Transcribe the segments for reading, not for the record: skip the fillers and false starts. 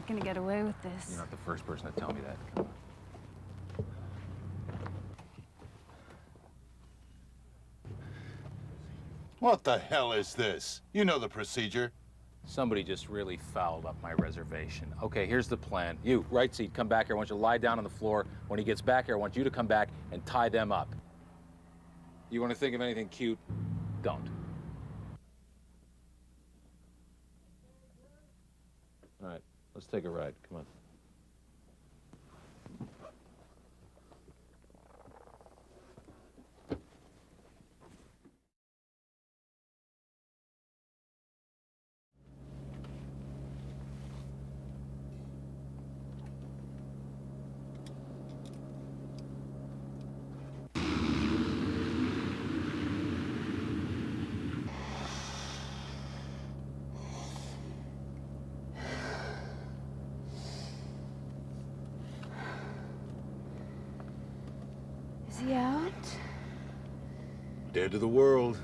not gonna get away with this. You're not the first person to tell me that. Come on. What the hell is this? You know the procedure. Somebody just really fouled up my reservation. Okay, here's the plan. You, right seat, come back here. I want you to lie down on the floor. When he gets back here, I want you to come back and tie them up. You want to think of anything cute? Don't. All right, let's take a ride. Come on. Is he out? Dead to the world.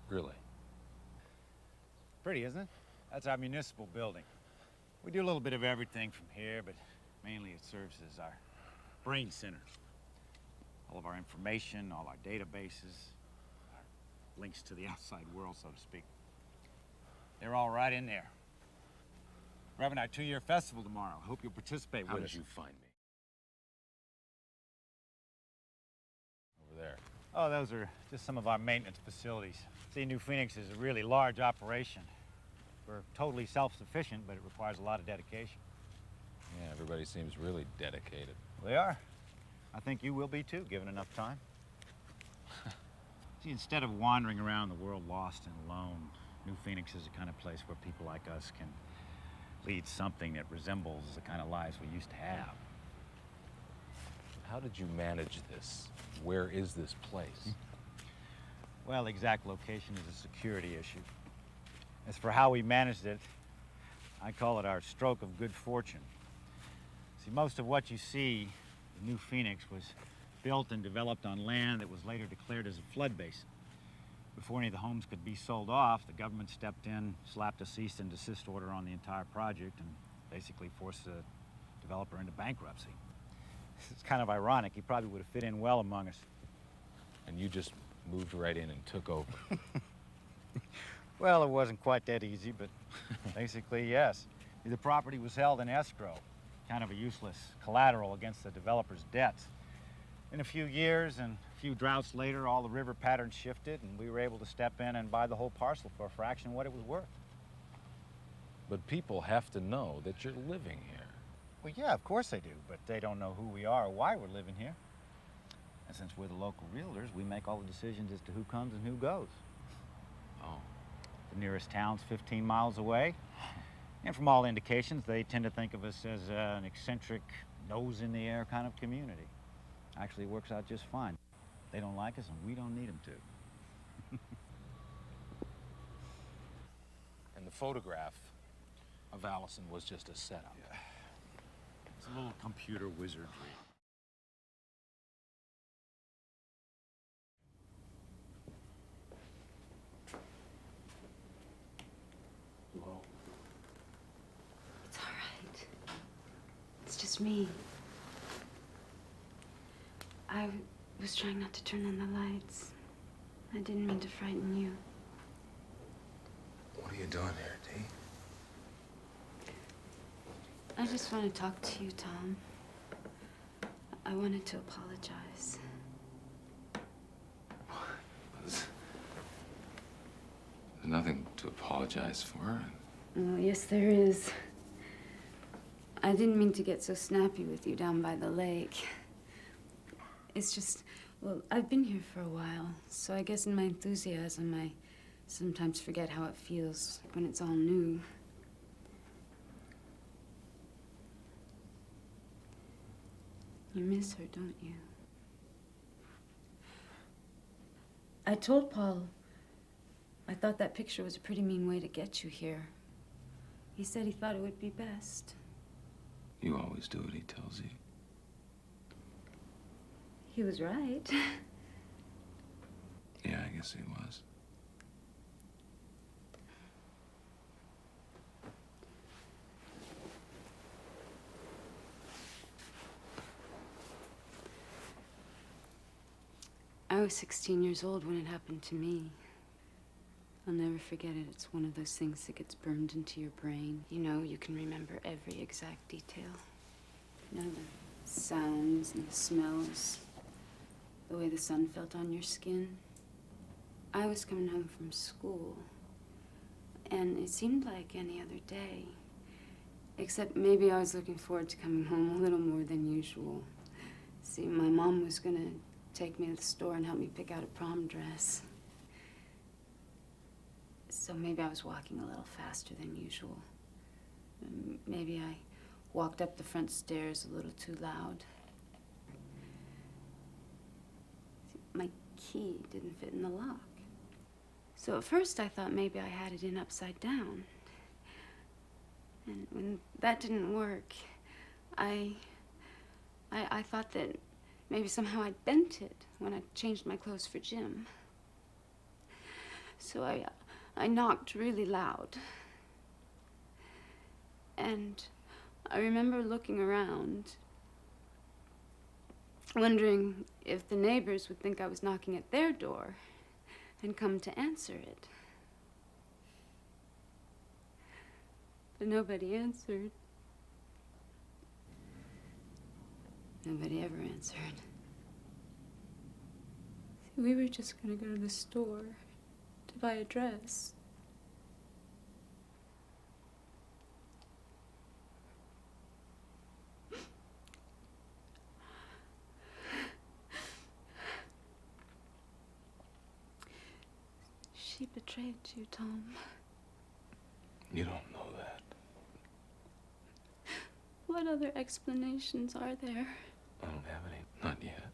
Really? Pretty, isn't it? That's our municipal building. We do a little bit of everything from here, but mainly it serves as our brain center. All of our information, all our databases, our links to the outside world, so to speak. They're all right in there. We're having our 2-year festival tomorrow. Hope you'll participate with us. How did you find me? Over there. Oh, those are just some of our maintenance facilities. See, New Phoenix is a really large operation. We're totally self-sufficient, but it requires a lot of dedication. Yeah, everybody seems really dedicated. They are. I think you will be too, given enough time. See, instead of wandering around the world lost and alone, New Phoenix is the kind of place where people like us can lead something that resembles the kind of lives we used to have. How did you manage this? Where is this place? Well, the exact location is a security issue. As for how we managed it, I call it our stroke of good fortune. See, most of what you see in New Phoenix was built and developed on land that was later declared as a flood basin. Before any of the homes could be sold off, the government stepped in, slapped a cease and desist order on the entire project, and basically forced the developer into bankruptcy. It's kind of ironic. He probably would have fit in well among us. And you just moved right in and took over. Well, it wasn't quite that easy, but basically, yes. The property was held in escrow, kind of a useless collateral against the developer's debts. In a few years and a few droughts later, all the river patterns shifted, and we were able to step in and buy the whole parcel for a fraction of what it was worth. But people have to know that you're living here. Well, yeah, of course they do, but they don't know who we are or why we're living here. And since we're the local realtors, we make all the decisions as to who comes and who goes. Oh. The nearest town's 15 miles away. And from all indications, they tend to think of us as an eccentric, nose-in-the-air kind of community. Actually, it works out just fine. They don't like us, and we don't need them to. And the photograph of Allison was just a setup. Yeah. It's a little computer wizardry. Hello? It's all right. It's just me. I was trying not to turn on the lights. I didn't mean to frighten you. What are you doing here, Dee? I just want to talk to you, Tom. I wanted to apologize. There's nothing to apologize for. Oh, yes, there is. I didn't mean to get so snappy with you down by the lake. It's just, well, I've been here for a while, so I guess in my enthusiasm, I sometimes forget how it feels when it's all new. You miss her, don't you? I told Paul I thought that picture was a pretty mean way to get you here. He said he thought it would be best. You always do what he tells you. He was right. Yeah, I guess he was. I was 16 years old when it happened to me. I'll never forget it. It's one of those things that gets burned into your brain. You know, you can remember every exact detail. You know, the sounds and the smells, the way the sun felt on your skin. I was coming home from school, and it seemed like any other day. Except maybe I was looking forward to coming home a little more than usual. See, my mom was gonna take me to the store and help me pick out a prom dress. So maybe I was walking a little faster than usual. Maybe I walked up the front stairs a little too loud. My key didn't fit in the lock. So at first I thought maybe I had it in upside down. And when that didn't work, I thought that maybe somehow I'd bent it when I changed my clothes for gym. So I knocked really loud. And I remember looking around, wondering if the neighbors would think I was knocking at their door and come to answer it. But nobody answered. Nobody ever answered. See, we were just gonna go to the store to buy a dress. She betrayed you, Tom. You don't know that. What other explanations are there? I don't have any. Not yet.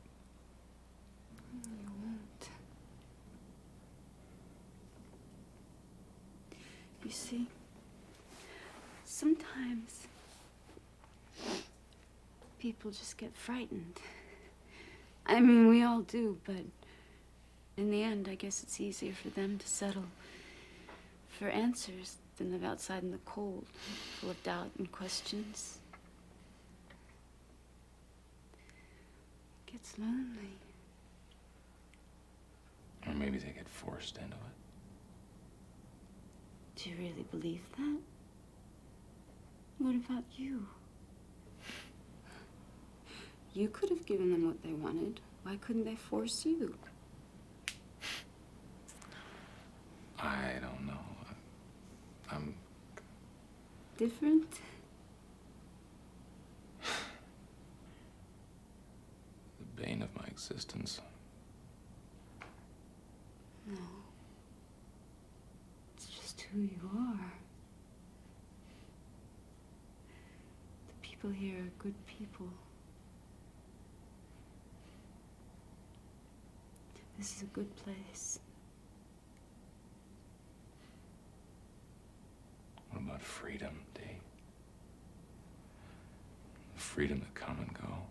You won't. You see, sometimes people just get frightened. I mean, we all do, but in the end, I guess it's easier for them to settle for answers than live outside in the cold, full of doubt and questions. It gets lonely. Or maybe they get forced into it. Do you really believe that? What about you? You could have given them what they wanted. Why couldn't they force you? I don't know. I'm Different? the bane of my existence. No. It's just who you are. The people here are good people. This is a good place. What about freedom, Dee? The freedom to come and go.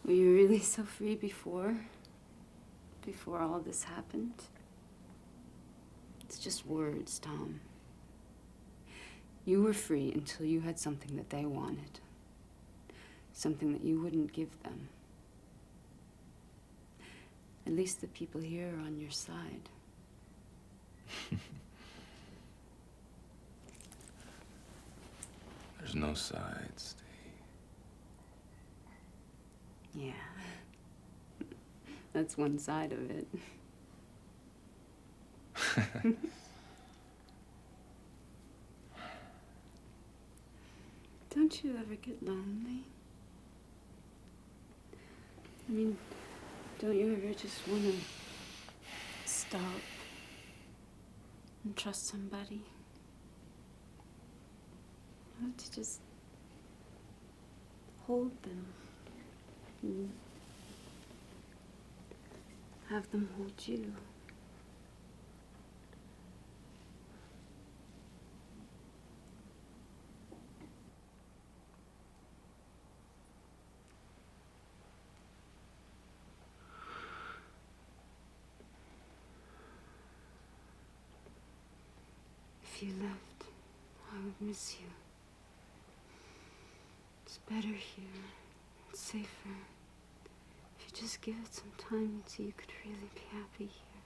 Were you really so free before all this happened? It's just words, Tom. You were free until you had something that they wanted. Something that you wouldn't give them. At least the people here are on your side. There's no sides, Dee. Yeah. That's one side of it. Don't you ever get lonely? I mean, don't you ever just want to stop and trust somebody? You know, to just hold them and have them hold you. If you left, I would miss you. It's better here. It's safer. If you just give it some time, you'd see you could really be happy here.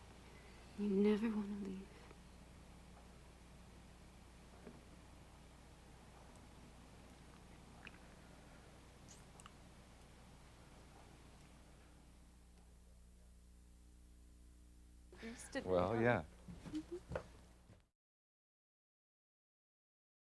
You never want to leave. Well, yeah.